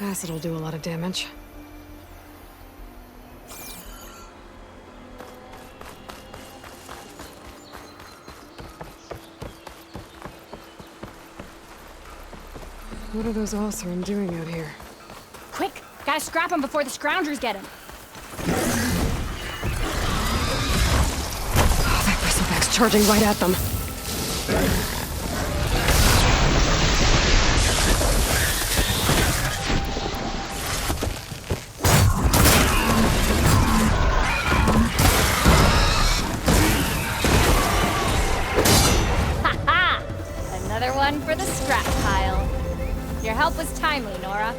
Acid will do a lot of damage. What are those Oseram doing out here? Quick! Gotta scrap him before the scroungers get him. Oh, that bristleback's charging right at them. Ha-ha! Another one for the scrap pile. Your help was timely, Nora.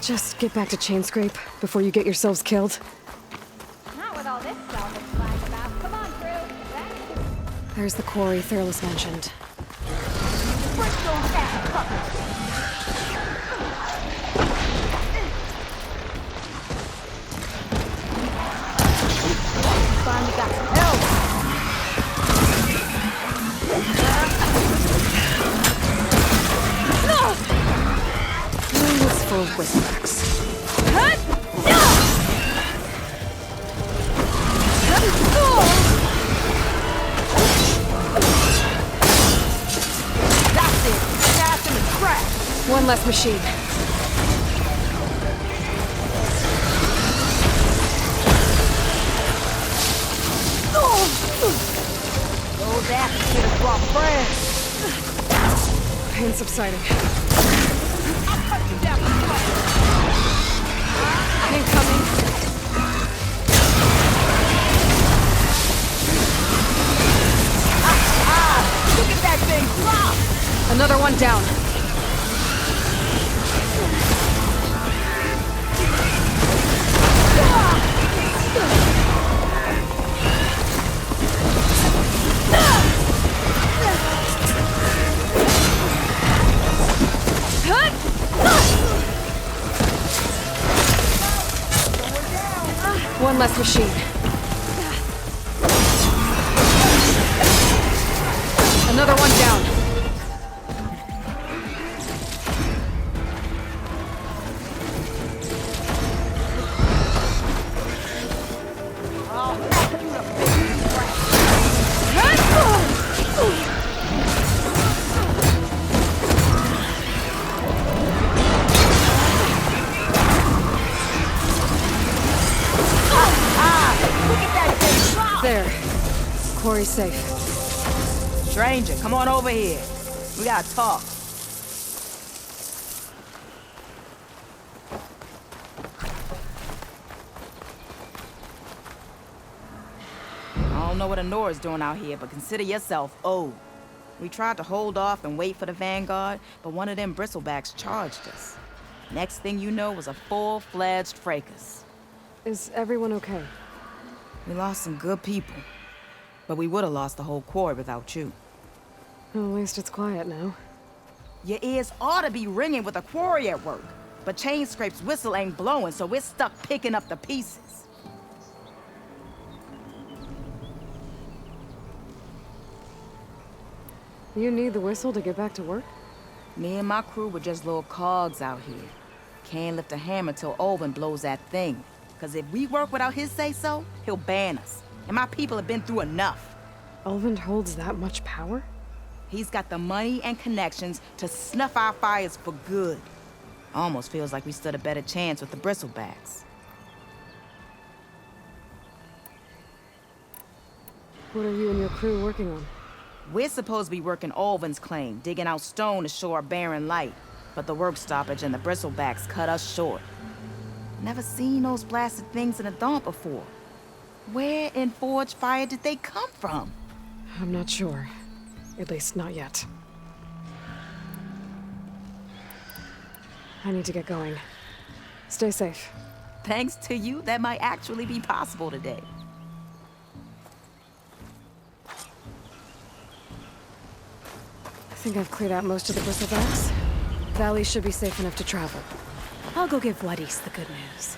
Just get back to Chainscrape before you get yourselves killed. Not with all this salvage flying about. Come on, crew. There's the quarry Thurles mentioned. Finally got some help. It's full of whistlebacks. That's it. Cast him and scrap. One less machine. Those asses should have brought friends. Pain subsiding. I'll cut you down. Incoming. Look at that thing drop! Another one down. One less machine. Another one down. There. Quarry's safe. Stranger, come on over here. We gotta talk. I don't know what Honora's doing out here, but consider yourself owed. We tried to hold off and wait for the Vanguard, but one of them bristlebacks charged us. Next thing you know was a full-fledged fracas. Is everyone okay? We lost some good people, but we would have lost the whole quarry without you. Well, at least it's quiet now. Your ears ought to be ringing with a quarry at work, but Chainscrape's whistle ain't blowing, so we're stuck picking up the pieces. You need the whistle to get back to work? Me and my crew were just little cogs out here. Can't lift a hammer till Olvin blows that thing. Cause if we work without his say-so, he'll ban us. And my people have been through enough. Ulvund holds that much power? He's got the money and connections to snuff our fires for good. Almost feels like we stood a better chance with the bristlebacks. What are you and your crew working on? We're supposed to be working Olvin's claim, digging out stone to show our barren light. But the work stoppage and the bristlebacks cut us short. Never seen those blasted things in the dump before. Where in Forge Fire did they come from? I'm not sure. At least not yet. I need to get going. Stay safe. Thanks to you, that might actually be possible today. I think I've cleared out most of the bristlebacks. Valley should be safe enough to travel. I'll go give Vladis the good news.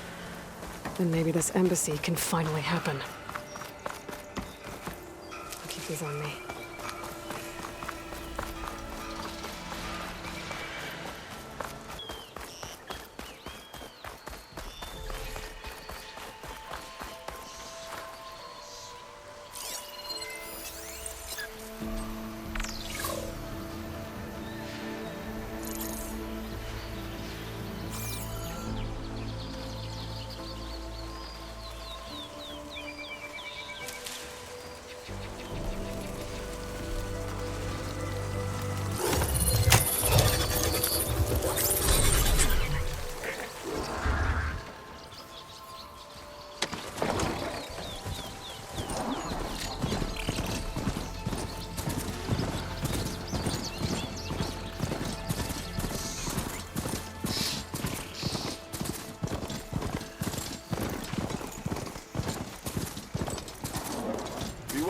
Then maybe this embassy can finally happen. I'll keep these on me.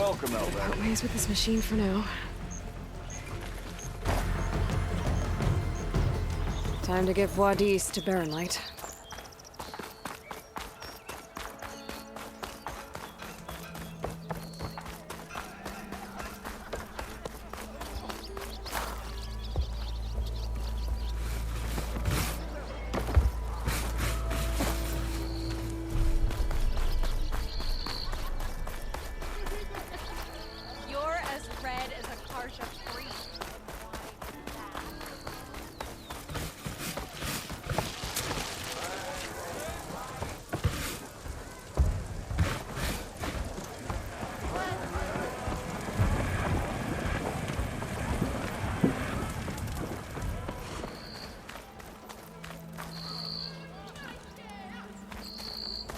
welcome, Elder. Part ways with this machine for now. Time to give Wadis to Barren Light. You're as red as a Karsha tree.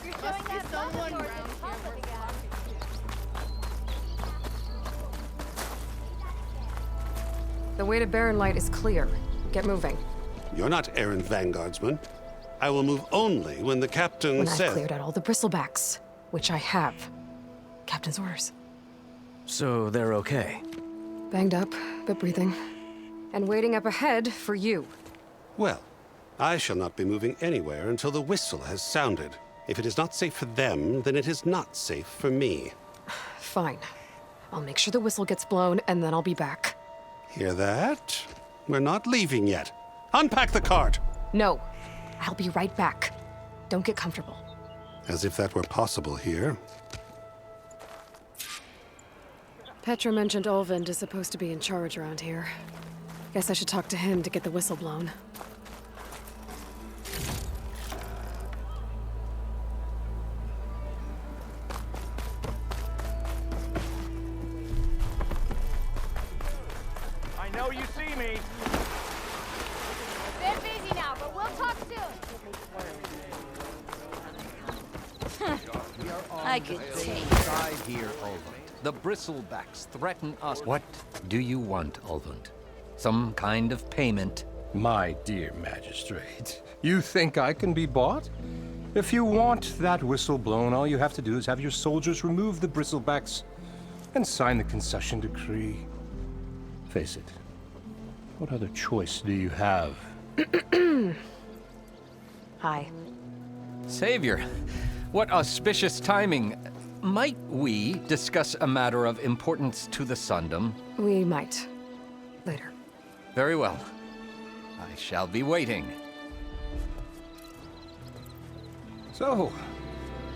You're showing that someone around here. The way to Barren Light is clear. Get moving. You're not errand vanguardsman. I will move only when the captain When I've says... cleared out all the bristlebacks, which I have. Captain's orders. So they're okay? Banged up, but breathing. And waiting up ahead for you. Well, I shall not be moving anywhere until the whistle has sounded. If it is not safe for them, then it is not safe for me. Fine. I'll make sure the whistle gets blown, and then I'll be back. Hear that? We're not leaving yet. Unpack the cart! No. I'll be right back. Don't get comfortable. As if that were possible here. Petra mentioned Olvind is supposed to be in charge around here. Guess I should talk to him to get the whistle blown. I know you see me. Been busy now, but we'll talk soon. I could take. Side here, Ulvund. The bristlebacks threaten us. What do you want, Ulvund? Some kind of payment? My dear magistrate, you think I can be bought? If you want that whistle blown, all you have to do is have your soldiers remove the bristlebacks and sign the concession decree. Face it, what other choice do you have? Hi. Savior, what auspicious timing. Might we discuss a matter of importance to the Sundom? We might. Later. Very well. I shall be waiting. So,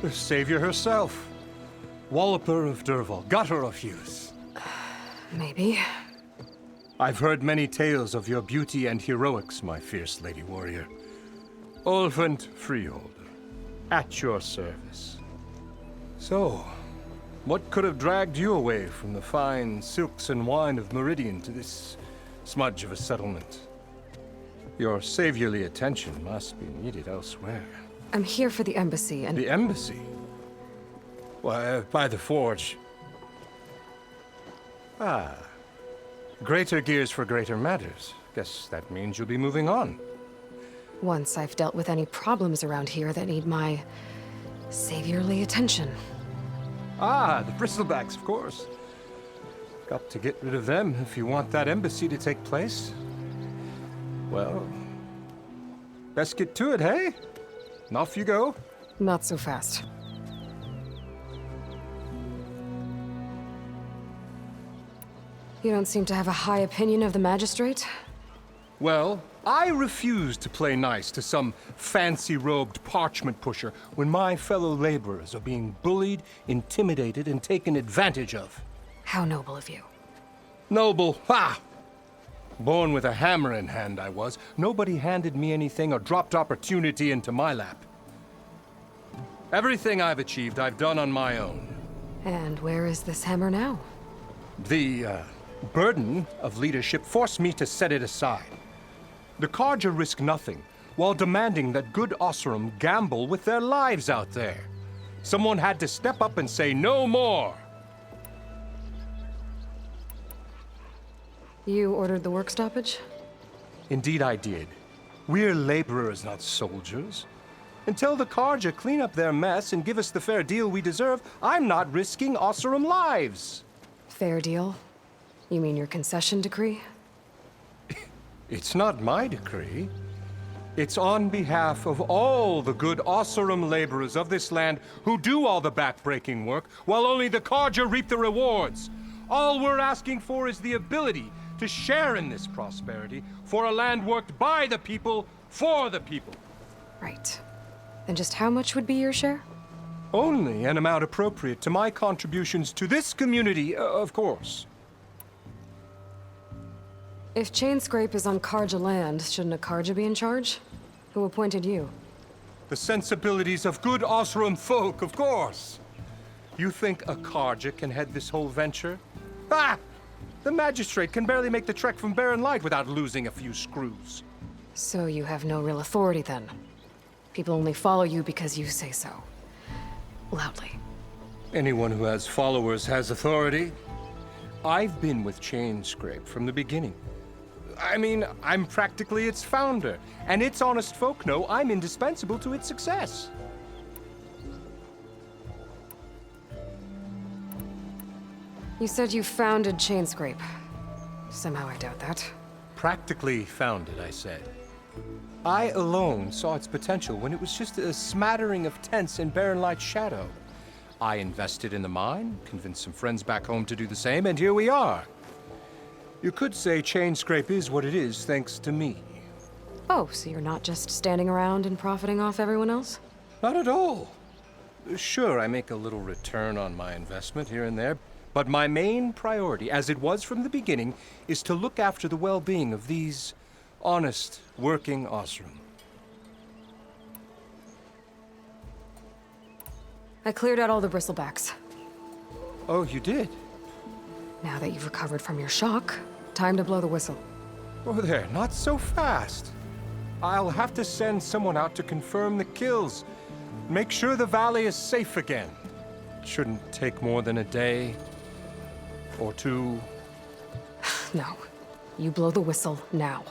the savior herself. Walloper of Derval, gutter of youth. Maybe. I've heard many tales of your beauty and heroics, my fierce lady warrior. Ulvund Freeholder, at your service. So, what could have dragged you away from the fine silks and wine of Meridian to this smudge of a settlement? Your saviorly attention must be needed elsewhere. I'm here for the embassy and... The embassy? Why, by the forge. Ah. Greater gears for greater matters. Guess that means you'll be moving on. Once I've dealt with any problems around here that need my... saviorly attention. Ah, the bristlebacks, of course. Got to get rid of them if you want that embassy to take place. Well, best get to it, hey? And off you go. Not so fast. You don't seem to have a high opinion of the magistrate? Well, I refuse to play nice to some fancy-robed parchment pusher when my fellow laborers are being bullied, intimidated, and taken advantage of. How noble of you. Noble, ha! Born with a hammer in hand, I was. Nobody handed me anything or dropped opportunity into my lap. Everything I've achieved, I've done on my own. And where is this hammer now? The burden of leadership forced me to set it aside. The Carja risk nothing, while demanding that good Osram gamble with their lives out there. Someone had to step up and say no more. You ordered the work stoppage? Indeed I did. We're laborers, not soldiers. Until the Karja clean up their mess and give us the fair deal we deserve, I'm not risking Oseram lives. Fair deal? You mean your concession decree? It's not my decree. It's on behalf of all the good Oseram laborers of this land who do all the backbreaking work, while only the Karja reap the rewards. All we're asking for is the ability to share in this prosperity for a land worked by the people, for the people. Right. Then just how much would be your share? Only an amount appropriate to my contributions to this community, of course. If Chainscrape is on Karja land, shouldn't a Karja be in charge? Who appointed you? The sensibilities of good Oseram folk, of course. You think a Karja can head this whole venture? Ah! The magistrate can barely make the trek from Barren Light without losing a few screws. So you have no real authority then? People only follow you because you say so. Loudly. Anyone who has followers has authority. I've been with Chainscrape from the beginning. I mean, I'm practically its founder, and its honest folk know I'm indispensable to its success. You said you founded Chainscrape. Somehow I doubt that. Practically founded, I said. I alone saw its potential when it was just a smattering of tents in Barren Light's shadow. I invested in the mine, convinced some friends back home to do the same, and here we are. You could say Chainscrape is what it is thanks to me. Oh, so you're not just standing around and profiting off everyone else? Not at all. Sure, I make a little return on my investment here and there, but my main priority, as it was from the beginning, is to look after the well-being of these honest, working Oseram. I cleared out all the bristlebacks. Oh, you did? Now that you've recovered from your shock, time to blow the whistle. Oh, there, not so fast. I'll have to send someone out to confirm the kills. Make sure the valley is safe again. It shouldn't take more than a day or two. No. You blow the whistle now.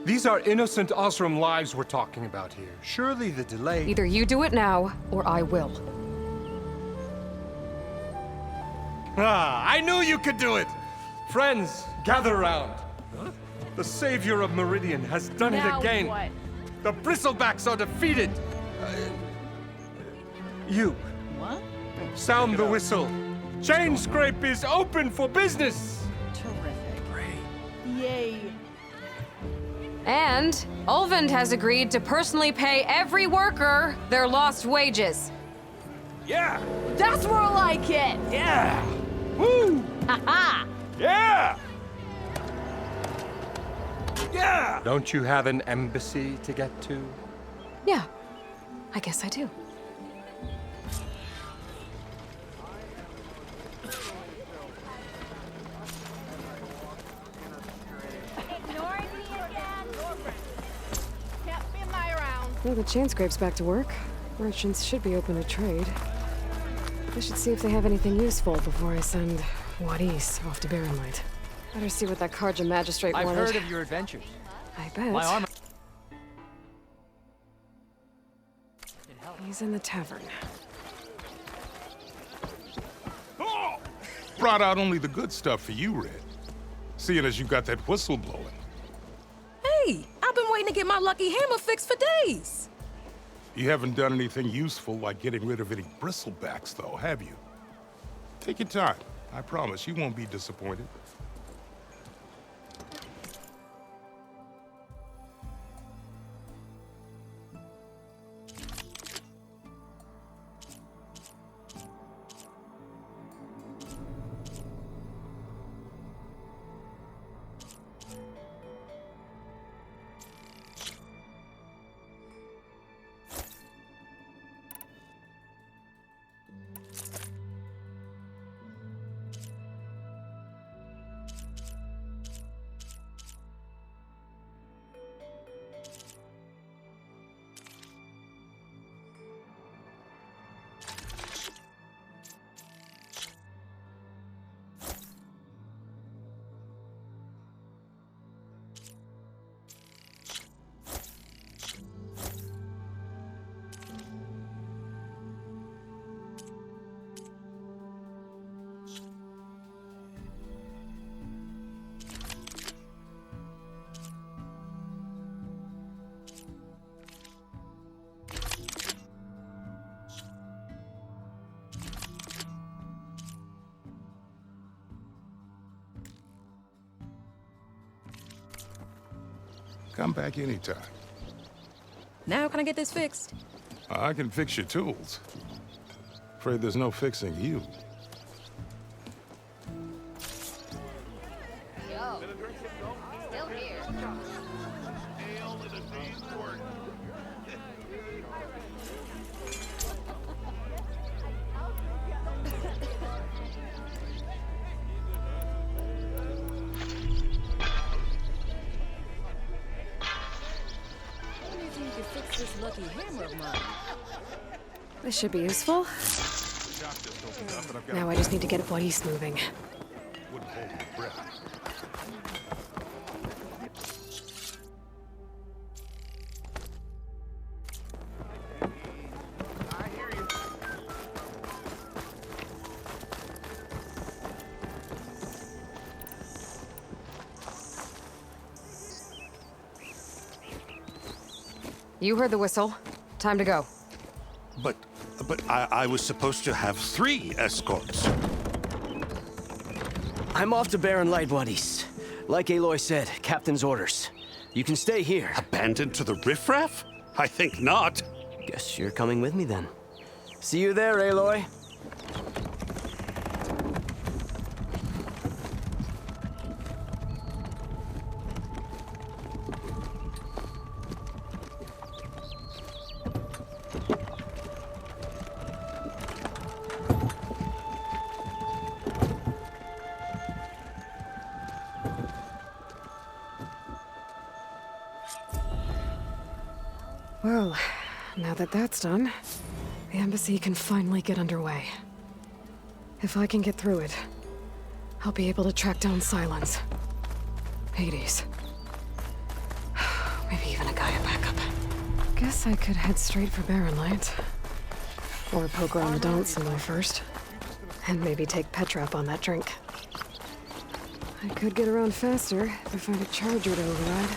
These are innocent Oseram lives we're talking about here. Surely the delay... Either you do it now, or I will. Ah, I knew you could do it! Friends, gather around. The savior of Meridian has done it again. What? The bristlebacks are defeated. You. What? Sound the whistle. Chainscrape is open for business. Terrific. Yay. And Ulvund has agreed to personally pay every worker their lost wages. Yeah. That's more like it. Yeah. Woo. Haha. Yeah. Yeah. Don't you have an embassy to get to? Yeah, I guess I do. Ignoring me again? Can't be my round. Well, the Chainscrape's back to work. Merchants should be open to trade. I should see if they have anything useful before I send Wadis off to Barren Light. Better see what that Karja magistrate I've wanted. heard of your adventures. I bet. My armor. He's in the tavern. Brought out only the good stuff for you, Red. Seeing as you got that whistle blowing. Hey, I've been waiting to get my lucky hammer fixed for days. You haven't done anything useful like getting rid of any bristlebacks, though, have you? Take your time. I promise you won't be disappointed. Come back anytime. Now can I get this fixed? I can fix your tools. Afraid there's no fixing you. Yo, still here. You can fix this lucky hammer of mine. This should be useful. Now I just need to get Wadis moving. Wouldn't hold your breath. You heard the whistle. Time to go. But I was supposed to have 3 escorts. I'm off to Barren Light, Wadis. Like Aloy said, Captain's orders. You can stay here. Abandoned to the riffraff? I think not. Guess you're coming with me then. See you there, Aloy. Well, now that that's done, the embassy can finally get underway. If I can get through it, I'll be able to track down Silence, Hades, maybe even a Gaia backup. Guess I could head straight for Barren Light. Or poke around the donut somewhere first. And maybe take Petrap on that drink. I could get around faster if I find a charger to override.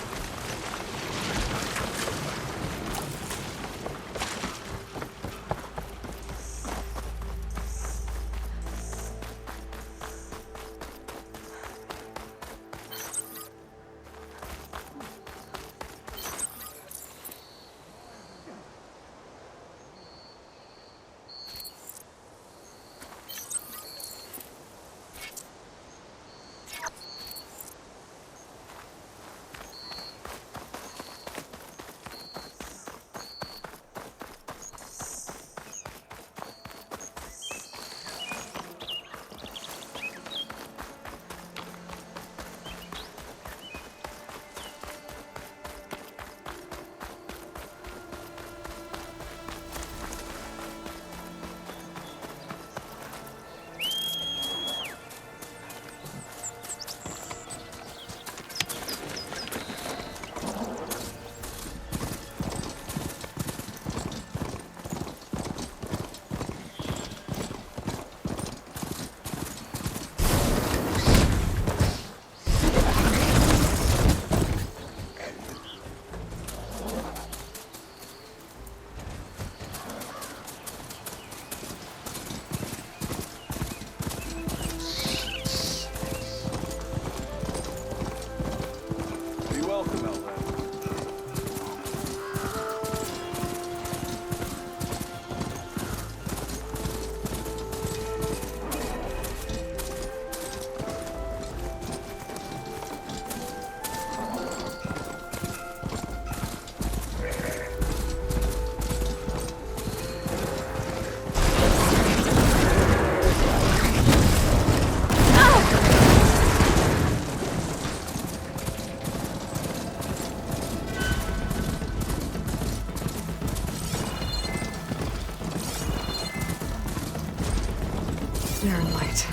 Barren Light.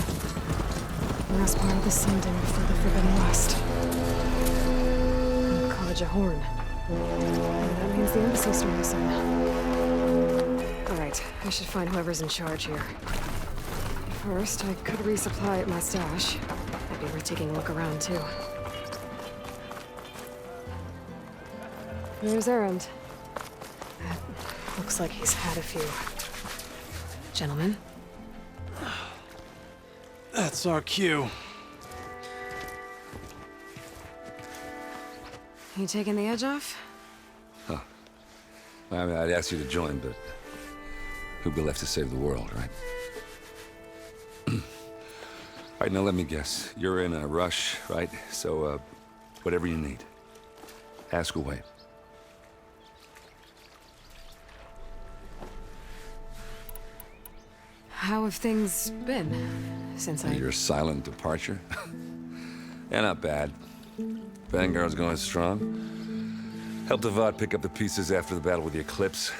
Last part of the sending for the Forbidden West. College of Horn. That means the embassy's starting soon. Alright, I should find whoever's in charge here. First, I could resupply at my stash. I'd be worth taking a look around, too. There's Erend. Looks like he's had a few. Gentlemen? That's our cue. You taking the edge off? I mean, I'd ask you to join, but who'd be left to save the world, right? All right, now let me guess. You're in a rush, right? So, whatever you need, ask away. How have things been since I... Your silent departure? Yeah, not bad. Vanguard's going strong. Helped Avad pick up the pieces after the battle with the Eclipse.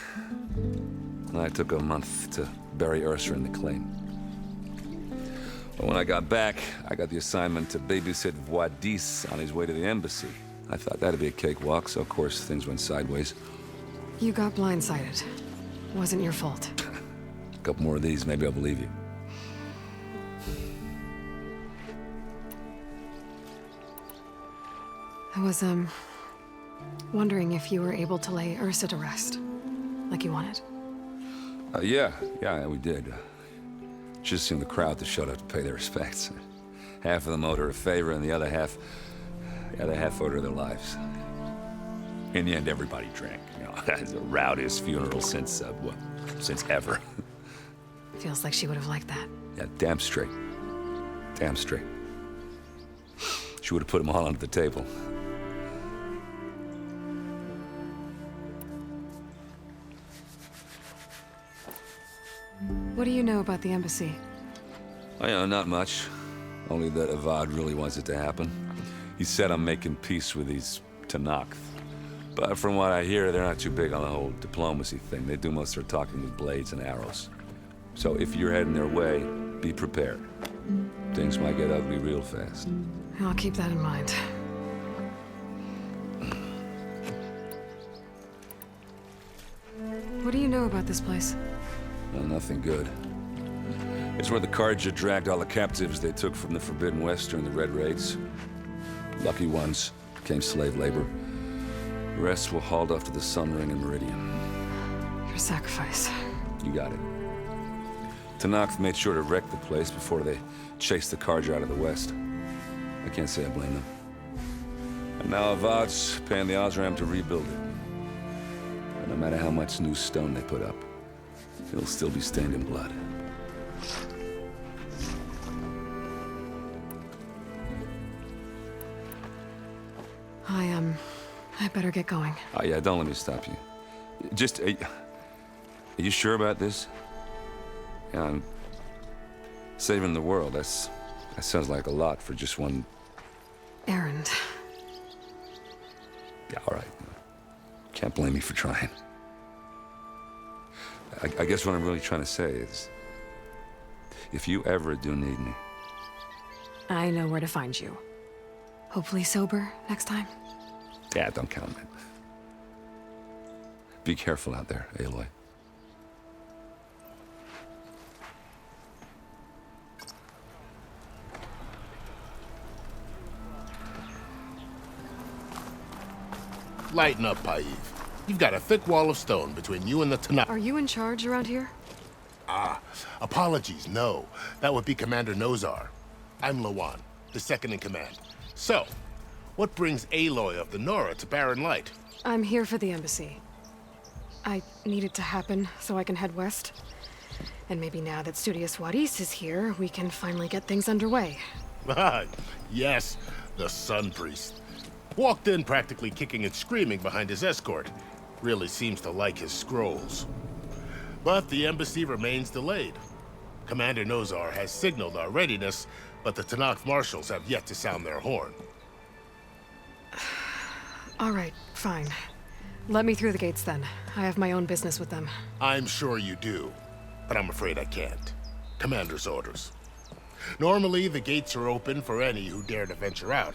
And I took a month to bury Ursa in the claim. But when I got back, I got the assignment to babysit Wadis on his way to the embassy. I thought that'd be a cakewalk, so of course things went sideways. You got blindsided. Wasn't your fault. A couple more of these, maybe I'll believe you. I was, wondering if you were able to lay Ursa to rest, like you wanted. Yeah, we did. Just seemed the crowd that showed up to pay their respects. Half of them owed her a favor, and the other half owed her their lives. In the end, everybody drank. You know, it's the rowdiest funeral since ever. Feels like she would have liked that. Yeah, damn straight. Damn straight. She would have put them all under the table. What do you know about the embassy? I know not much. Only that Avad really wants it to happen. He said I'm making peace with these Tenakth. But from what I hear, they're not too big on the whole diplomacy thing. They do most of their talking with blades and arrows. So if you're heading their way, be prepared. Things might get ugly real fast. I'll keep that in mind. What do you know about this place? Well, nothing good. It's where the Carja dragged all the captives they took from the Forbidden West during the Red Raids. Lucky ones became slave labor. The rest were hauled off to the Sun Ring and Meridian. Your sacrifice. You got it. Tenakth made sure to wreck the place before they chased the Carja out of the West. I can't say I blame them. And now Avad's paying the Osram to rebuild it. And no matter how much new stone they put up, it'll still be stained in blood. I better get going. Oh, yeah, don't let me stop you. Just, are you sure about this? Yeah, I'm saving the world. That sounds like a lot for just one... Errand. Yeah, all right. Can't blame me for trying. I guess what I'm really trying to say is, if you ever do need me... I know where to find you. Hopefully sober next time. Yeah, don't count on it. Be careful out there, Aloy. Lighten up, Paiv. You've got a thick wall of stone between you and the Tenakth. Are you in charge around here? Apologies, no. That would be Commander Nozar. I'm Lawan, the second in command. So, what brings Aloy of the Nora to Barren Light? I'm here for the embassy. I need it to happen so I can head west. And maybe now that Studious Wadis is here, we can finally get things underway. Yes, the Sun Priest. Walked in practically kicking and screaming behind his escort. Really seems to like his scrolls. But the embassy remains delayed. Commander Nozar has signaled our readiness, but the Tenakth marshals have yet to sound their horn. All right, fine. Let me through the gates then. I have my own business with them. I'm sure you do, but I'm afraid I can't. Commander's orders. Normally, the gates are open for any who dare to venture out.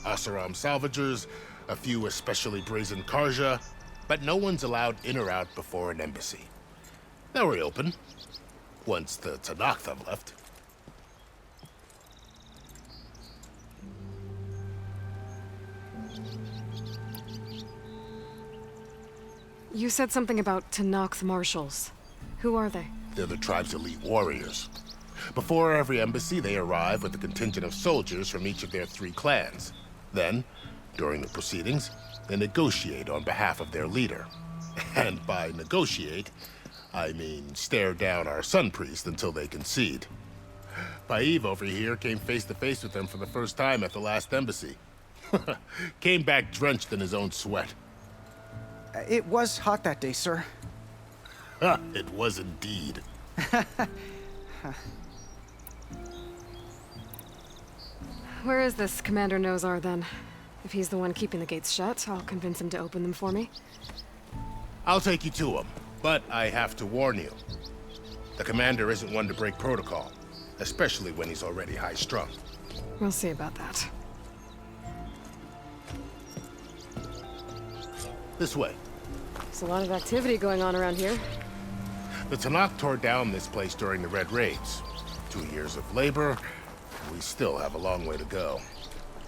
Oseram salvagers, a few especially brazen Carja, but no one's allowed in or out before an embassy. They'll reopen, once the Tenakth have left. You said something about Tenakth marshals. Who are they? They're the tribe's elite warriors. Before every embassy, they arrive with a contingent of soldiers from each of their 3 clans. Then, during the proceedings, and negotiate on behalf of their leader. And by negotiate, I mean stare down our sun priest until they concede. Paeve over here came face to face with them for the first time at the last embassy. Came back drenched in his own sweat. It was hot that day, sir. It was indeed. Where is this Commander Nozar, then? If he's the one keeping the gates shut, I'll convince him to open them for me. I'll take you to him, but I have to warn you. The commander isn't one to break protocol, especially when he's already high-strung. We'll see about that. This way. There's a lot of activity going on around here. The Tenakth tore down this place during the Red Raids. 2 years of labor, we still have a long way to go.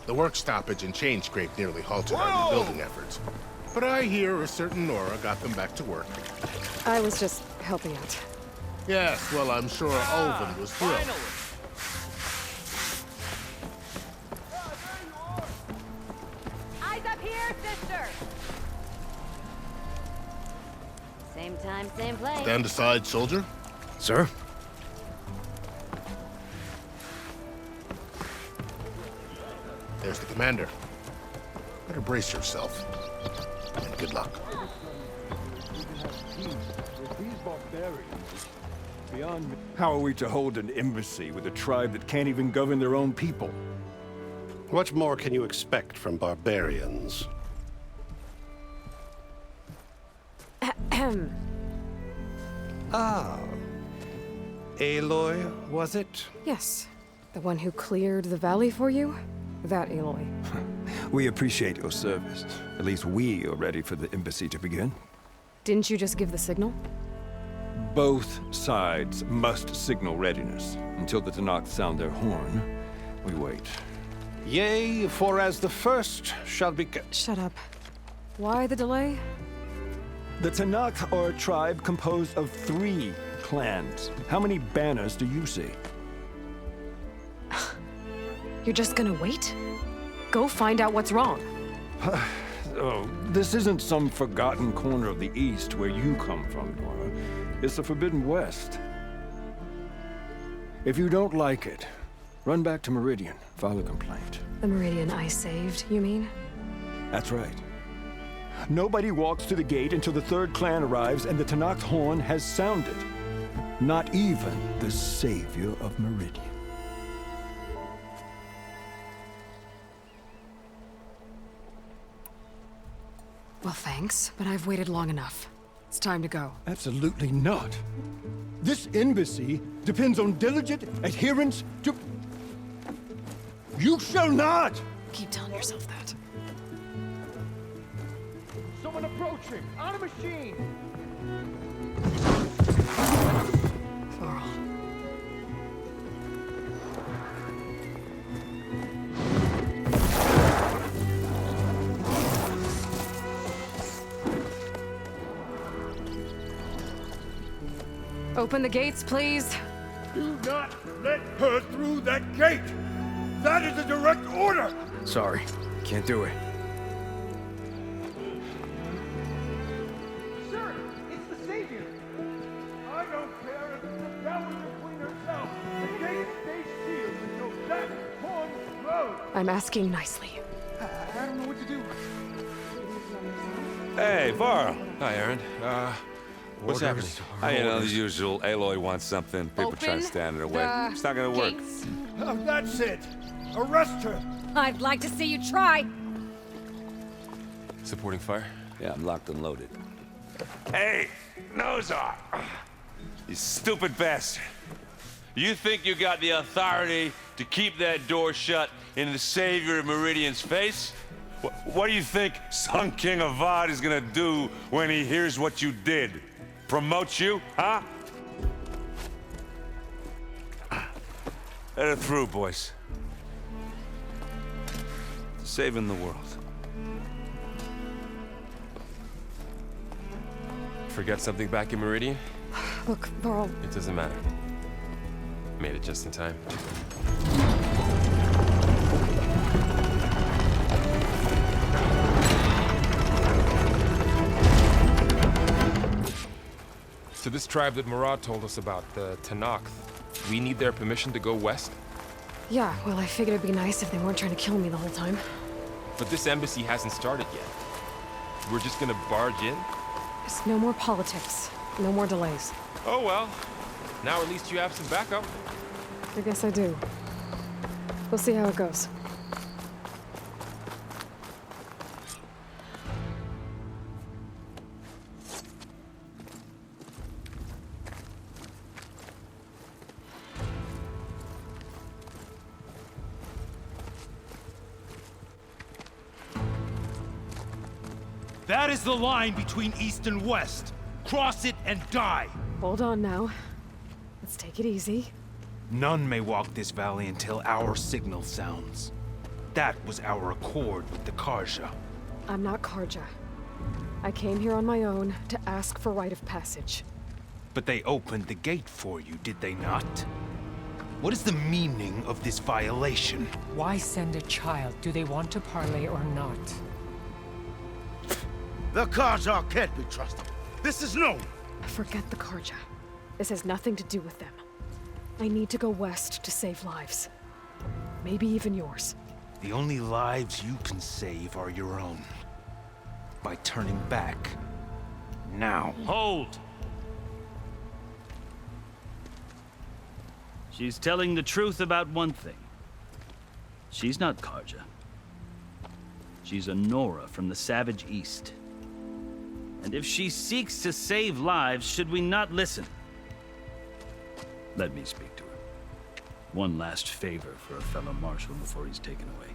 The work stoppage and chain scrape nearly halted our rebuilding efforts. But I hear a certain Nora got them back to work. I was just helping out. Yes, well, I'm sure Ulvin was thrilled. Eyes up here, sister! Same time, same place. Stand aside, soldier. Sir? There's the commander. Better brace yourself. And good luck. How are we to hold an embassy with a tribe that can't even govern their own people? What more can you expect from barbarians? Ah. Aloy, was it? Yes. The one who cleared the valley for you? That Aloy. We appreciate your service. At least we are ready for the embassy to begin. Didn't you just give the signal? Both sides must signal readiness. Until the Tenakth sound their horn, we wait. Yea, for as the first shall be... Shut up. Why the delay? The Tenakth are a tribe composed of 3 clans. How many banners do you see? You're just gonna wait? Go find out what's wrong. Oh, this isn't some forgotten corner of the East where you come from, Nora. It's the Forbidden West. If you don't like it, run back to Meridian, file a complaint. The Meridian I saved, you mean? That's right. Nobody walks to the gate until the 3rd clan arrives and the Tenakth horn has sounded. Not even the savior of Meridian. Well, thanks, but I've waited long enough. It's time to go. Absolutely not. This embassy depends on diligent adherence to... You shall not! Keep telling yourself that. Someone approaching! On a machine! Varl. Open the gates, please. Do not let her through that gate! That is a direct order! Sorry, can't do it. Sir, it's the Savior! I don't care if it's the Dowager Queen herself! The gate stays sealed until that horn blows! I'm asking nicely. I don't know what to do. Hey, Varl. Hi, Aaron. What's happening? You know, the usual. Aloy wants something. People try to stand in her way. It's not gonna work. That's it! Arrest her! I'd like to see you try. Supporting fire? Yeah, I'm locked and loaded. Hey, Nozar! You stupid bastard. You think you got the authority to keep that door shut in the savior of Meridian's face? What do you think Sun King Avad is gonna do when he hears what you did? Promote you, huh? Let her through, boys. Saving the world. Forget something back in Meridian? Look, Varl. It doesn't matter. Made it just in time. So this tribe that Murad told us about, the Tenakth, we need their permission to go west? Yeah, well, I figured it'd be nice if they weren't trying to kill me the whole time. But this embassy hasn't started yet. We're just gonna barge in? Just no more politics. No more delays. Oh well. Now at least you have some backup. I guess I do. We'll see how it goes. That is the line between East and West. Cross it and die. Hold on now. Let's take it easy. None may walk this valley until our signal sounds. That was our accord with the Karja. I'm not Karja. I came here on my own to ask for rite of passage. But they opened the gate for you, did they not? What is the meaning of this violation? Why send a child? Do they want to parley or not? The Karja can't be trusted. This is known. Forget the Karja. This has nothing to do with them. I need to go west to save lives. Maybe even yours. The only lives you can save are your own. By turning back. Now. Hold! She's telling the truth about one thing. She's not Karja. She's a Nora from the Savage East. And if she seeks to save lives, should we not listen? Let me speak to her. One last favor for a fellow marshal before he's taken away.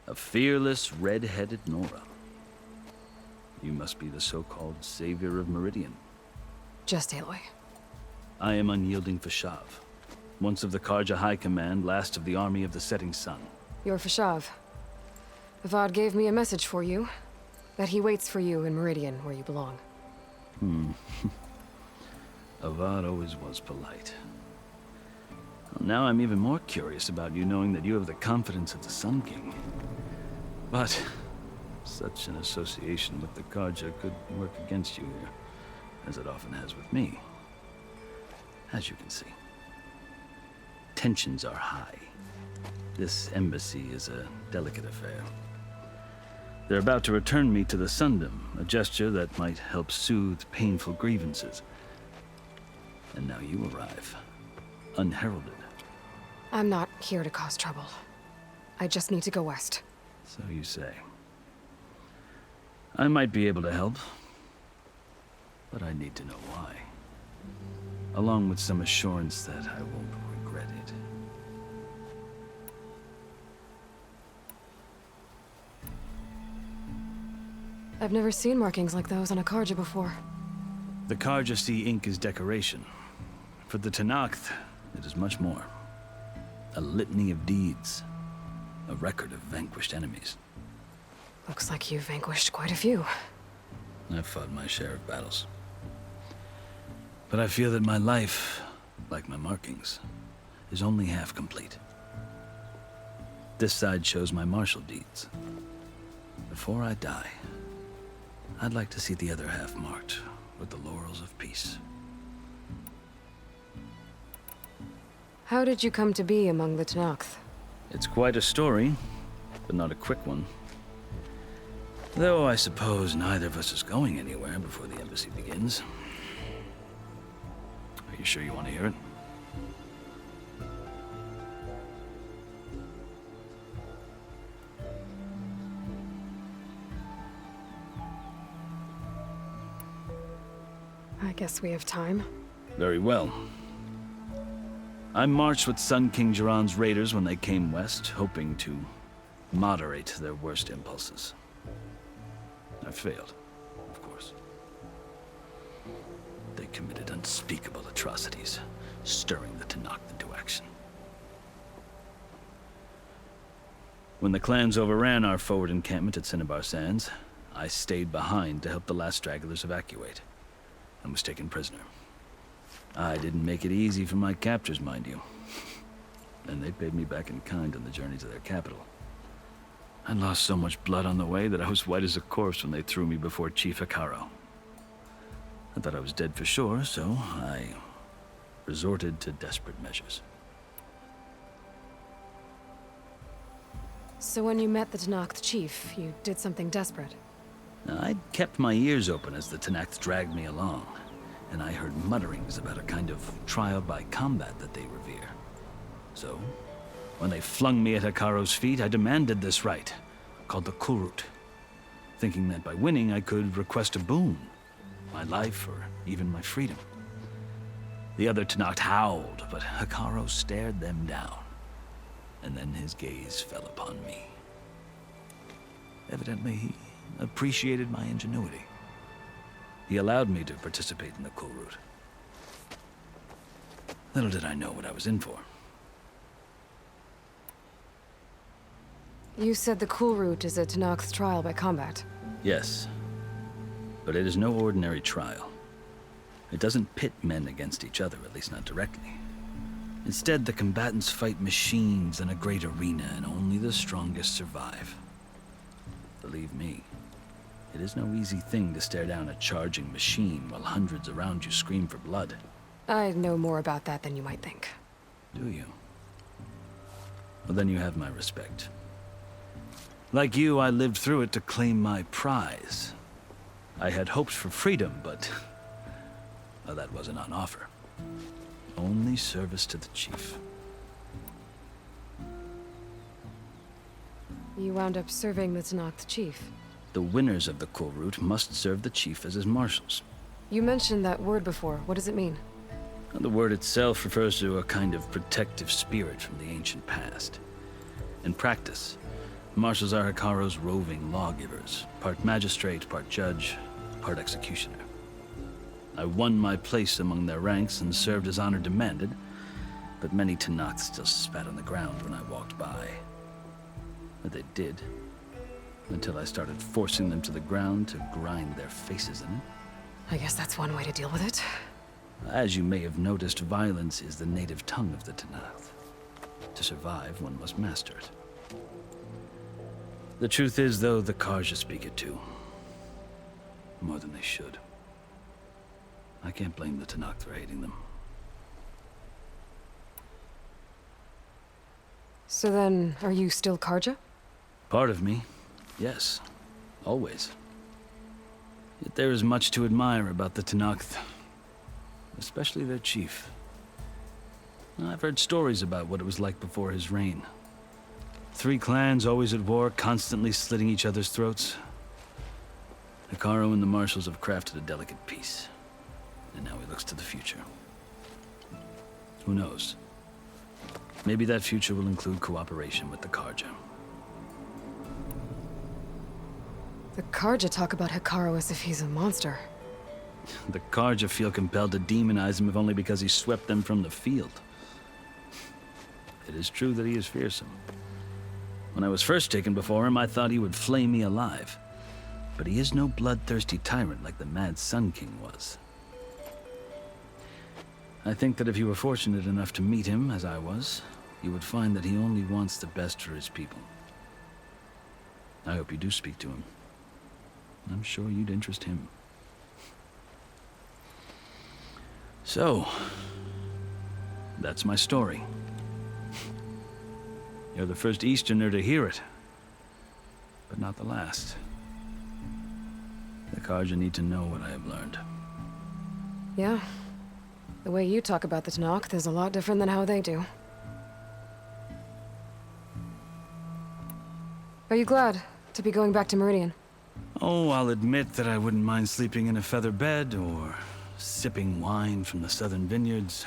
A fearless, red-headed Nora. You must be the so-called savior of Meridian. Just Aloy. I am unyielding Fashav. Once of the Karja High Command, last of the army of the Setting Sun. You're Fashav. Avad gave me a message for you. That he waits for you in Meridian, where you belong. Avad always was polite. Well, now I'm even more curious about you knowing that you have the confidence of the Sun King. But such an association with the Karja could work against you here, as it often has with me. As you can see. Tensions are high. This embassy is a delicate affair. They're about to return me to the Sundom, a gesture that might help soothe painful grievances. And now you arrive, unheralded. I'm not here to cause trouble. I just need to go west. So you say. I might be able to help, but I need to know why. Along with some assurance that I won't regret it. I've never seen markings like those on a Karja before. The Karja see ink as decoration. For the Tenakth, it is much more. A litany of deeds. A record of vanquished enemies. Looks like you've vanquished quite a few. I've fought my share of battles. But I feel that my life, like my markings, is only half complete. This side shows my martial deeds. Before I die, I'd like to see the other half marked with the laurels of peace. How did you come to be among the Tenakth? It's quite a story, but not a quick one. Though I suppose neither of us is going anywhere before the embassy begins. Are you sure you want to hear it? I guess we have time. Very well. I marched with Sun King Jiran's raiders when they came west, hoping to moderate their worst impulses. I failed, of course. They committed unspeakable atrocities, stirring the Tenakth into action. When the clans overran our forward encampment at Cinnabar Sands, I stayed behind to help the last stragglers evacuate, and was taken prisoner. I didn't make it easy for my captors, mind you. And they paid me back in kind on the journey to their capital. I lost so much blood on the way that I was white as a corpse when they threw me before Chief Hekarro. I thought I was dead for sure, so I resorted to desperate measures. So when you met the Tenakth chief, you did something desperate? Now, I'd kept my ears open as the Tenakth dragged me along, and I heard mutterings about a kind of trial by combat that they revere. So, when they flung me at Hekarro's feet, I demanded this right, called the Kulrut, thinking that by winning I could request a boon, my life or even my freedom. The other Tenakth howled, but Hekarro stared them down, and then his gaze fell upon me. Evidently, he appreciated my ingenuity. He allowed me to participate in the Kulrut. Little did I know what I was in for. You said the Kulrut is a Tenakth trial by combat. Yes, but it is no ordinary trial. It doesn't pit men against each other, at least not directly. Instead, the combatants fight machines in a great arena, and only the strongest survive. Believe me, it is no easy thing to stare down a charging machine while hundreds around you scream for blood. I know more about that than you might think. Do you? Well, then you have my respect. Like you, I lived through it to claim my prize. I had hoped for freedom, but well, that wasn't on offer. Only service to the chief. You wound up serving the Tenakth chief. The winners of the Kulrut must serve the chief as his marshals. You mentioned that word before. What does it mean? The word itself refers to a kind of protective spirit from the ancient past. In practice, marshals are Hekarro's roving lawgivers, part magistrate, part judge, part executioner. I won my place among their ranks and served as honor demanded, but many Tenakth still spat on the ground when I walked by. But they did, until I started forcing them to the ground to grind their faces in it. I guess that's one way to deal with it. As you may have noticed, violence is the native tongue of the Tenakth. To survive, one must master it. The truth is, though, the Karja speak it too. More than they should. I can't blame the Tenakth for hating them. So then, are you still Karja? Part of me, yes. Always. Yet there is much to admire about the Tenakth. Especially their chief. I've heard stories about what it was like before his reign. 3 clans always at war, constantly slitting each other's throats. Hekarro and the marshals have crafted a delicate peace. And now he looks to the future. Who knows? Maybe that future will include cooperation with the Karja. The Karja talk about Hekarro as if he's a monster. The Karja feel compelled to demonize him if only because he swept them from the field. It is true that he is fearsome. When I was first taken before him, I thought he would flay me alive. But he is no bloodthirsty tyrant like the Mad Sun King was. I think that if you were fortunate enough to meet him, as I was, you would find that he only wants the best for his people. I hope you do speak to him. I'm sure you'd interest him. So, that's my story. You're the first Easterner to hear it, but not the last. The Karja need to know what I have learned. Yeah. The way you talk about the Tenakth is a lot different than how they do. Are you glad to be going back to Meridian? Oh, I'll admit that I wouldn't mind sleeping in a feather bed or sipping wine from the southern vineyards.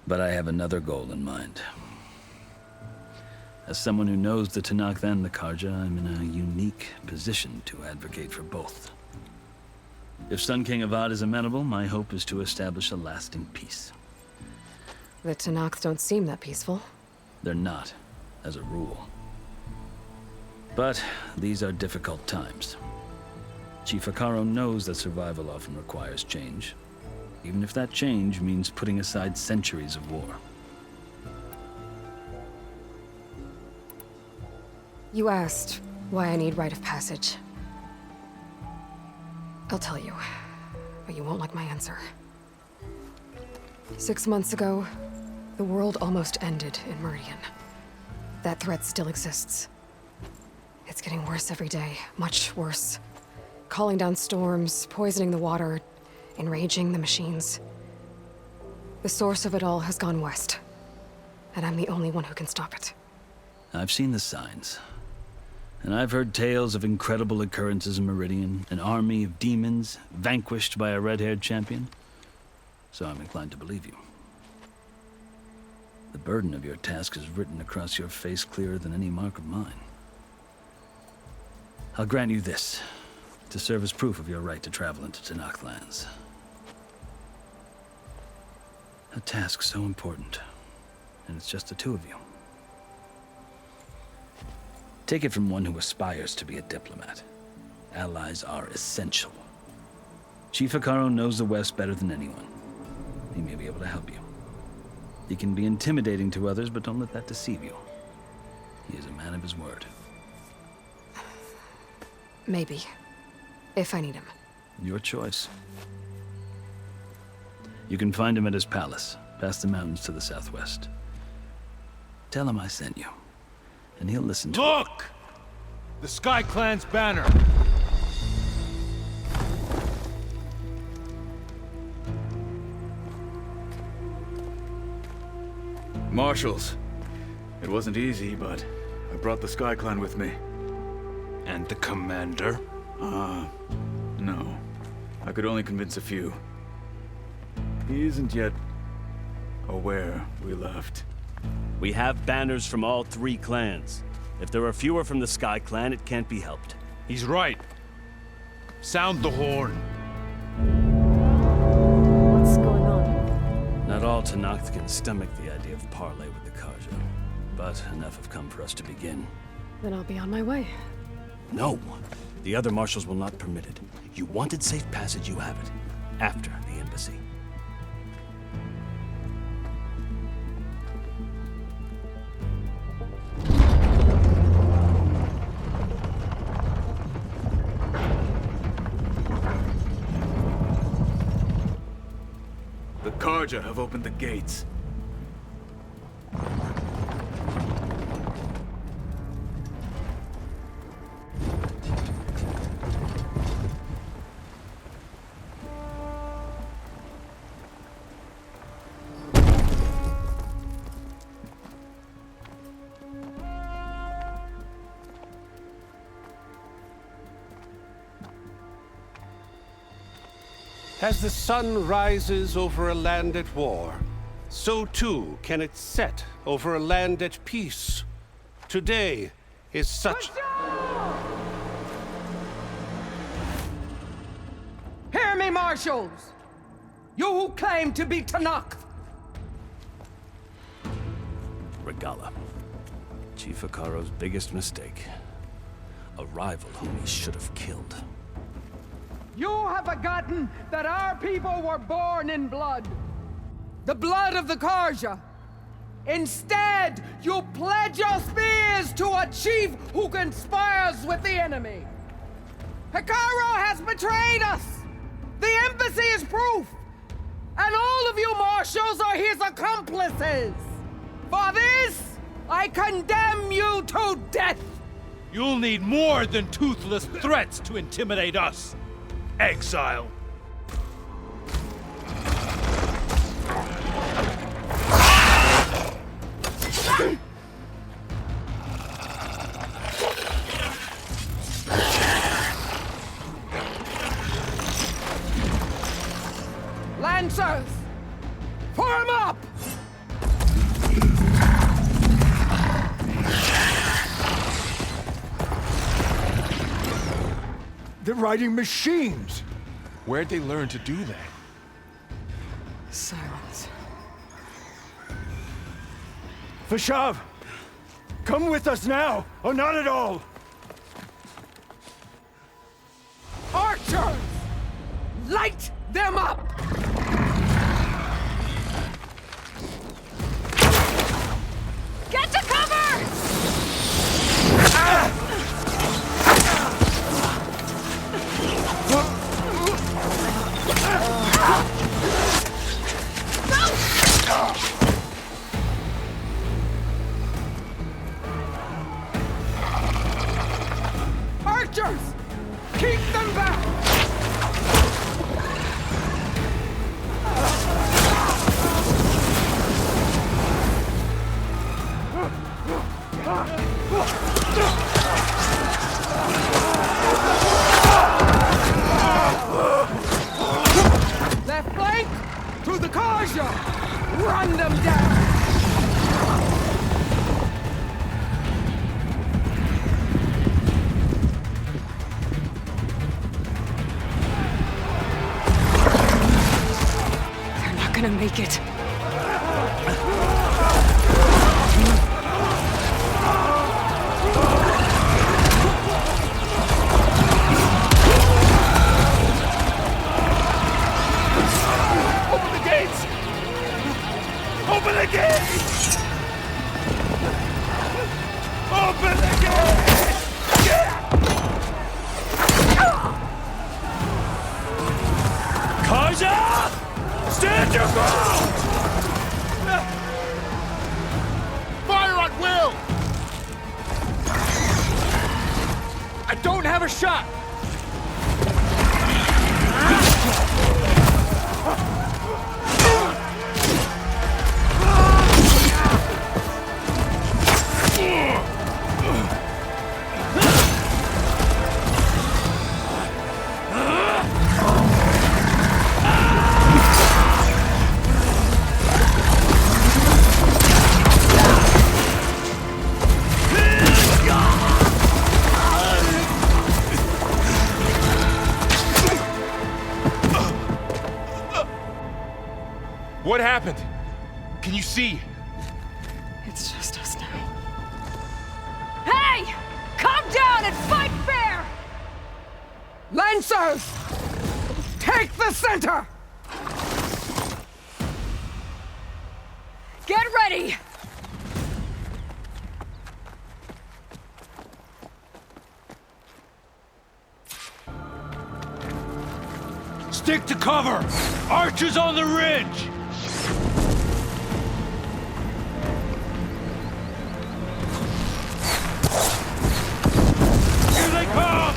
But I have another goal in mind. As someone who knows the Tenakth and the Karja, I'm in a unique position to advocate for both. If Sun King Avad is amenable, my hope is to establish a lasting peace. The Tenakth don't seem that peaceful. They're not, as a rule. But these are difficult times. Chief Hekarro knows that survival often requires change. even if that change means putting aside centuries of war. You asked why I need rite of passage. I'll tell you, but you won't like my answer. 6 months ago, the world almost ended in Meridian. That threat still exists. It's getting worse every day, much worse. Calling down storms, poisoning the water, enraging the machines. The source of it all has gone west, and I'm the only one who can stop it. I've seen the signs. And I've heard tales of incredible occurrences in Meridian, an army of demons vanquished by a red-haired champion. So I'm inclined to believe you. The burden of your task is written across your face clearer than any mark of mine. I'll grant you this, to serve as proof of your right to travel into Tenakth lands. A task so important, and it's just the two of you. Take it from one who aspires to be a diplomat. Allies are essential. Chief Hekarro knows the West better than anyone. He may be able to help you. He can be intimidating to others, but don't let that deceive you. He is a man of his word. Maybe. If I need him. Your choice. You can find him at his palace, past the mountains to the southwest. Tell him I sent you, and he'll listen to Look! The Sky Clan's banner! Marshals. It wasn't easy, but I brought the Sky Clan with me. And the commander? No. I could only convince a few. He isn't yet aware we left. We have banners from all 3 clans. If there are fewer from the Sky Clan, it can't be helped. He's right. Sound the horn. What's going on? Not all Tenakth can stomach the idea of parley with the Karja, but enough have come for us to begin. Then I'll be on my way. No! The other marshals will not permit it. You wanted safe passage, you have it. After the embassy. The Karja have opened the gates. As the sun rises over a land at war, so too can it set over a land at peace. Today is such... Hear me, marshals! You who claim to be Tenakth! Regalla. Chief Hekarro's biggest mistake. A rival whom he should have killed. You have forgotten that our people were born in blood. The blood of the Karja. Instead, you pledge your spears to a chief who conspires with the enemy. Hekarro has betrayed us. The embassy is proof. And all of you marshals are his accomplices. For this, I condemn you to death. You'll need more than toothless threats to intimidate us. Exile. Lancers, form up! They're riding machines! Where'd they learn to do that? Silence. Vashav! Come with us now, or not at all! Archers! Light them up! to the Karja! Run them down! They're not gonna make it. Open the gates! Open the gates! Open the gates! Karja! Stand your ground! Fire at will! I don't have a shot! What happened? Can you see? It's just us now. Hey! Come down and fight fair! Lancers! Take the center! Get ready! Stick to cover! Archers on the ridge! Here they come!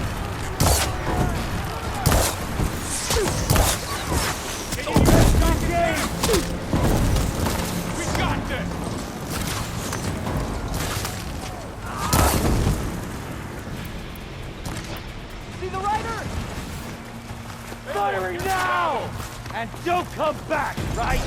We got this! See the rider? Firing now! And don't come back, right?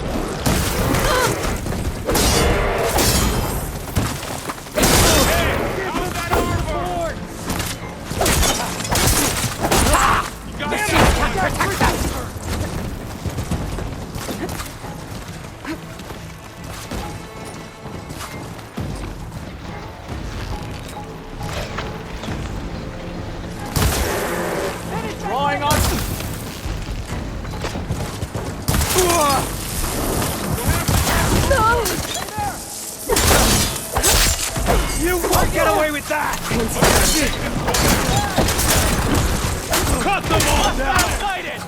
Drawing on. You won't get away with that! Cut them off now! Fight it!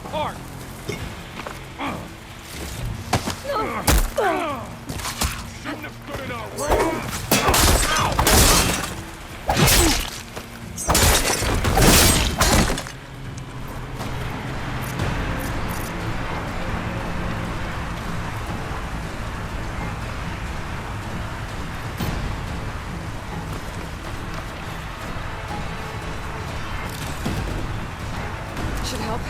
apart! Shouldn't have stood in our way! Should help.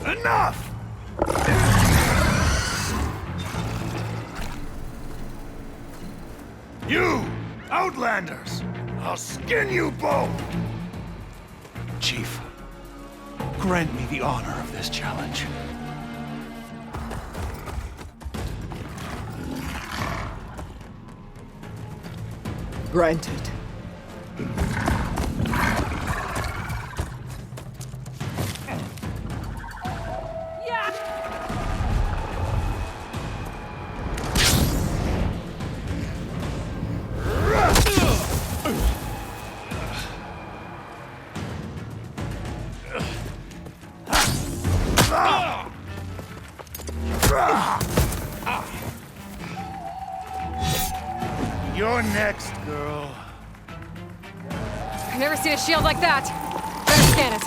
Enough! You, Outlanders! I'll skin you both! Chief, grant me the honor of this challenge. Granted. You're next, girl. I've never seen a shield like that. Better scan it.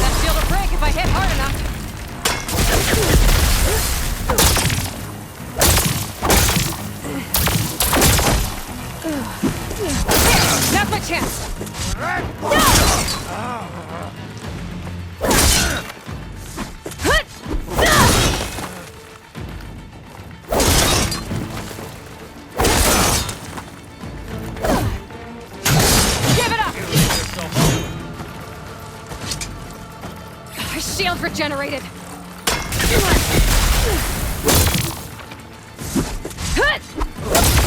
That shield will break if I hit hard enough. Now's my chance! Give it up! My shield regenerated!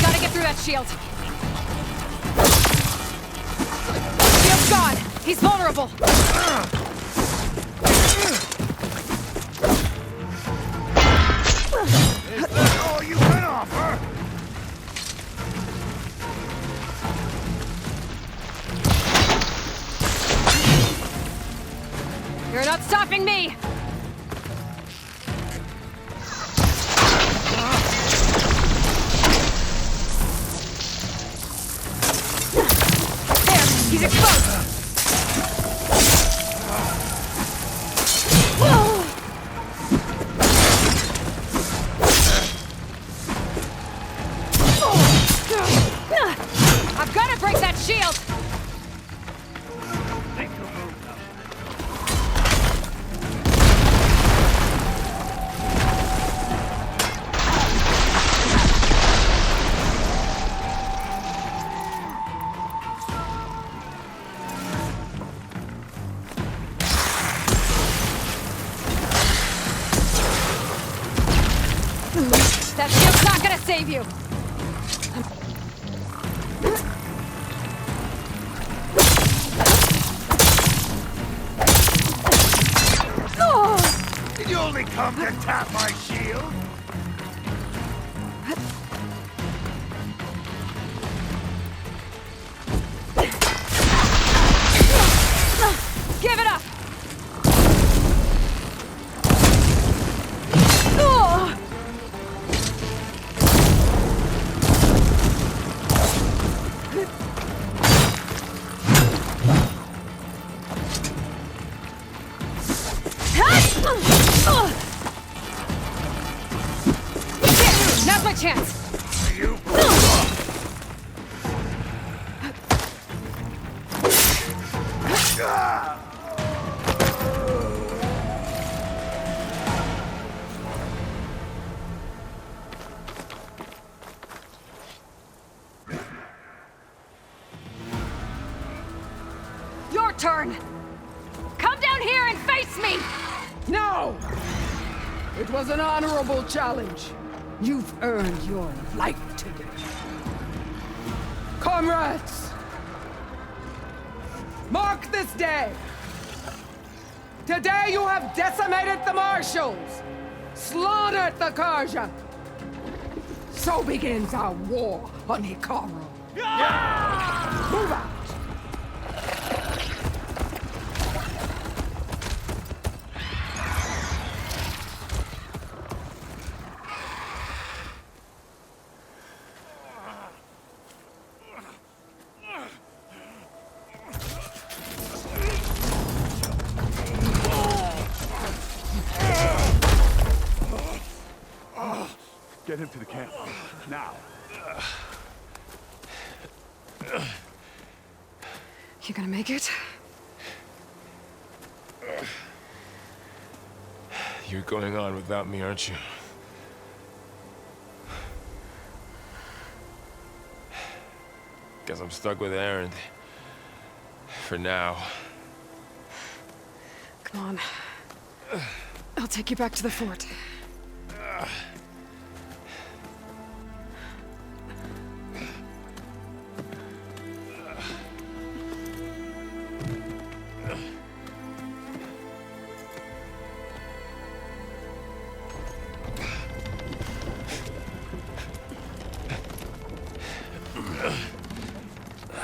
Gotta get through that shield! Shield's gone! He's vulnerable! Is that all you can offer? You're not stopping me! There! He's exposed! I've got to break that shield! That shield's not gonna save you! Did you only come to tap my shield? Give it up! Now's my chance! You turn! Come down here and face me! No! It was an honorable challenge. You've earned your life today. Comrades! Mark this day! Today you have decimated the Marshals! Slaughtered the Karja! So begins our war on Hikaru. Move out! Get him to the camp. Now. You gonna make it? You're going on without me, aren't you? Guess I'm stuck with Aaron. For now. Come on. I'll take you back to the fort.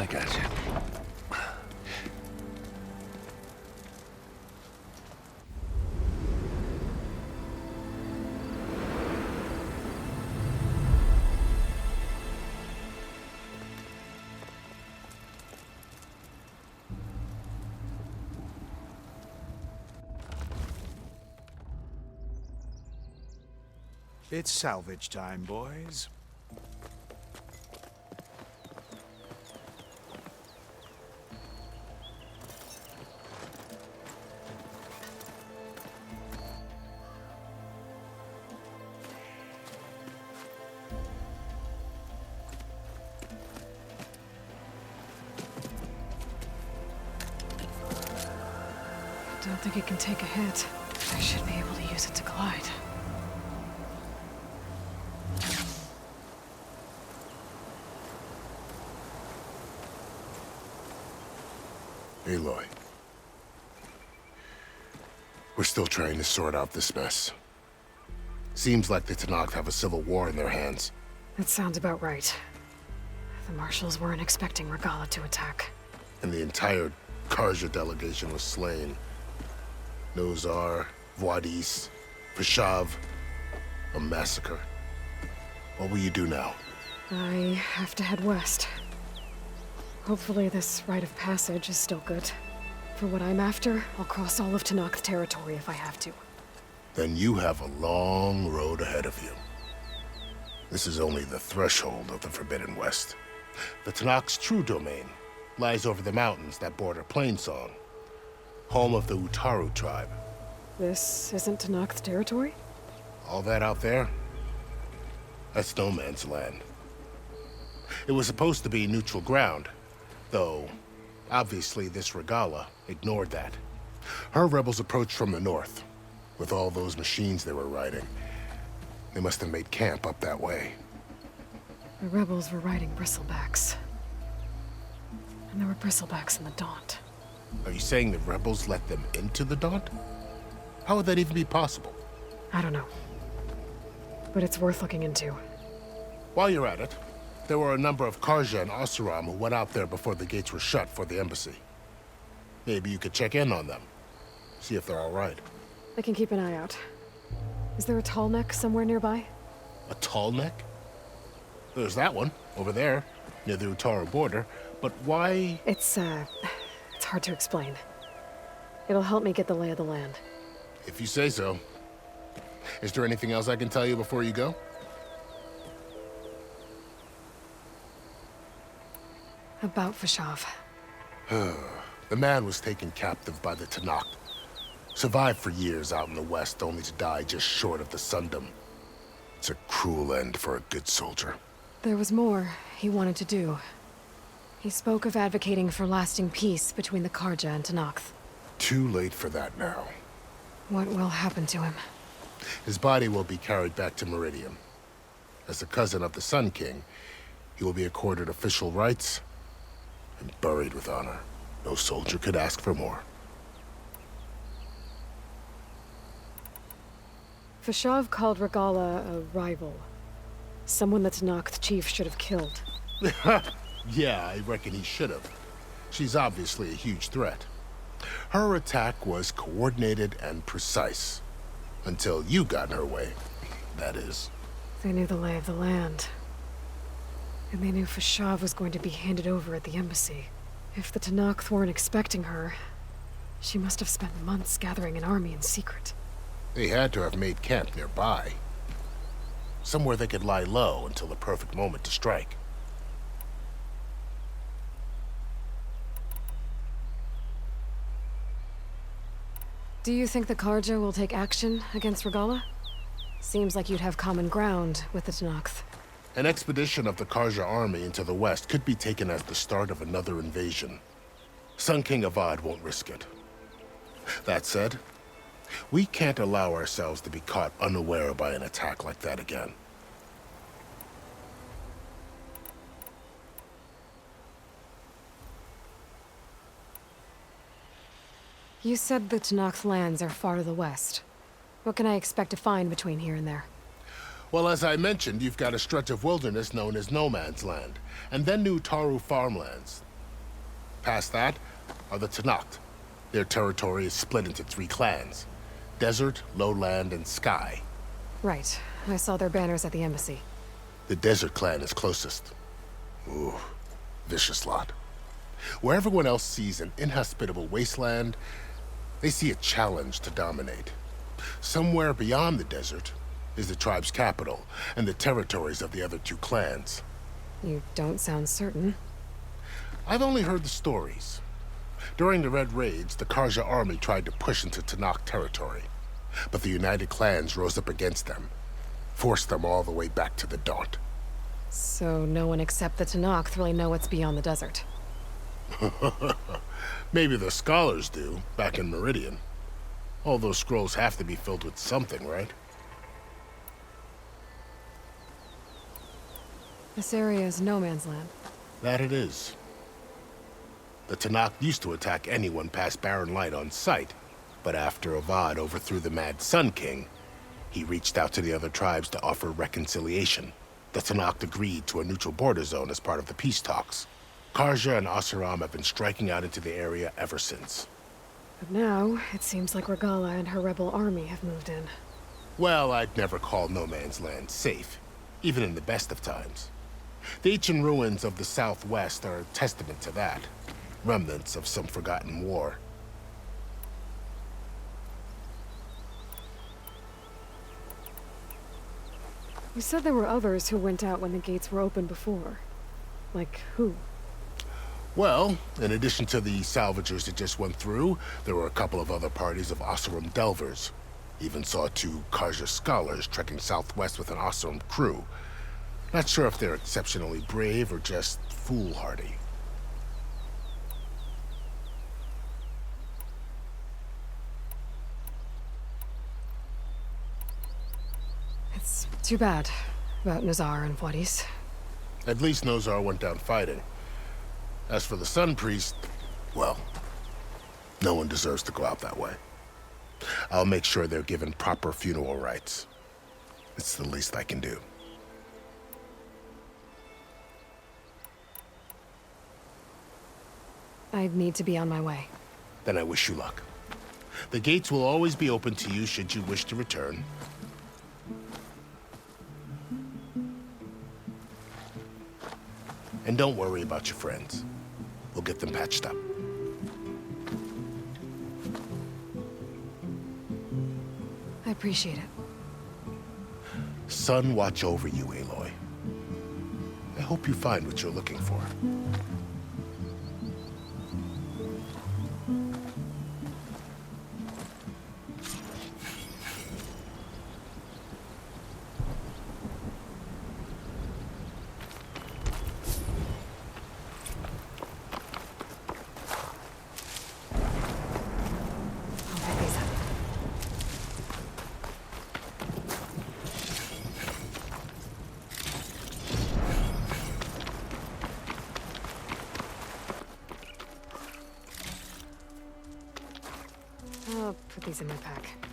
I got you. It's salvage time, boys. Don't think it can take a hit. I should be able to use it to glide. Aloy. We're still trying to sort out this mess. Seems like the Tenakth have a civil war in their hands. That sounds about right. The Marshals weren't expecting Regalla to attack. And the entire Karja delegation was slain. Nozar, Wadis, Vashav, a massacre. What will you do now? I have to head west. Hopefully this rite of passage is still good. For what I'm after, I'll cross all of Tenakth territory if I have to. Then you have a long road ahead of you. This is only the threshold of the Forbidden West. The Tenakth's true domain lies over the mountains that border Plainsong, home of the Utaru tribe. This isn't Tenakth territory? All that out there? That's no man's land. It was supposed to be neutral ground, though obviously this Regalla ignored that. Her rebels approached from the north, with all those machines they were riding. They must have made camp up that way. The rebels were riding bristlebacks. And there were bristlebacks in the Daunt. Are you saying the rebels let them into the Daunt? How would that even be possible? I don't know. But it's worth looking into. While you're at it, there were a number of Karja and Oseram who went out there before the gates were shut for the embassy. Maybe you could check in on them. See if they're all right. I can keep an eye out. Is there a tall neck somewhere nearby? A tall neck? There's that one, over there, near the Utaru border. But why? It's hard to explain. It'll help me get the lay of the land. If you say so. Is there anything else I can tell you before you go? About Vashav. The man was taken captive by the Tenakth. Survived for years out in the west, only to die just short of the Sundom. It's a cruel end for a good soldier. There was more he wanted to do. He spoke of advocating for lasting peace between the Karja and Tenakth. Too late for that now. What will happen to him? His body will be carried back to Meridian. As a cousin of the Sun King, he will be accorded official rights and buried with honor. No soldier could ask for more. Fashav called Regalla a rival. Someone the Tenakth chief should have killed. Yeah, I reckon he should have. She's obviously a huge threat. Her attack was coordinated and precise. Until you got in her way, that is. They knew the lay of the land. And they knew Fashav was going to be handed over at the embassy. If the Tenakth weren't expecting her, she must have spent months gathering an army in secret. They had to have made camp nearby. Somewhere they could lie low until the perfect moment to strike. Do you think the Karja will take action against Regalla? Seems like you'd have common ground with the Tenakth. An expedition of the Karja army into the west could be taken as the start of another invasion. Sun King Avad won't risk it. That said, we can't allow ourselves to be caught unaware by an attack like that again. You said the Tenakth lands are far to the west. What can I expect to find between here and there? Well, as I mentioned, you've got a stretch of wilderness known as No Man's Land, and then New Taru farmlands. Past that are the Tenakth. Their territory is split into 3 clans: Desert, Lowland, and Sky. Right. I saw their banners at the embassy. The Desert clan is closest. Ooh, vicious lot. Where everyone else sees an inhospitable wasteland, they see a challenge to dominate. Somewhere beyond the desert is the tribe's capital and the territories of the other 2 clans. You don't sound certain. I've only heard the stories. During the Red Raids, the Karja army tried to push into Tenakth territory, but the United Clans rose up against them, forced them all the way back to the Daunt. So no one except the Tenakth really know what's beyond the desert. Maybe the scholars do, back in Meridian. All those scrolls have to be filled with something, right? This area is no man's land. That it is. The Tenakth used to attack anyone past Barren Light on sight, but after Avad overthrew the Mad Sun King, he reached out to the other tribes to offer reconciliation. The Tenakth agreed to a neutral border zone as part of the peace talks. Karja and Oseram have been striking out into the area ever since. But now, it seems like Regalla and her rebel army have moved in. Well, I'd never call No Man's Land safe, even in the best of times. The ancient ruins of the southwest are a testament to that. Remnants of some forgotten war. You said there were others who went out when the gates were open before. Like who? Well, in addition to the salvagers that just went through, there were a couple of other parties of Oseram delvers. Even saw 2 Karja scholars trekking southwest with an Oseram crew. Not sure if they're exceptionally brave or just foolhardy. It's too bad about Nazar and Wadis. At least Nozar went down fighting. As for the Sun Priest, well, no one deserves to go out that way. I'll make sure they're given proper funeral rites. It's the least I can do. I need to be on my way. Then I wish you luck. The gates will always be open to you should you wish to return. And don't worry about your friends. We'll get them patched up. I appreciate it. Sun watch over you, Aloy. I hope you find what you're looking for. I'll put these in my pack.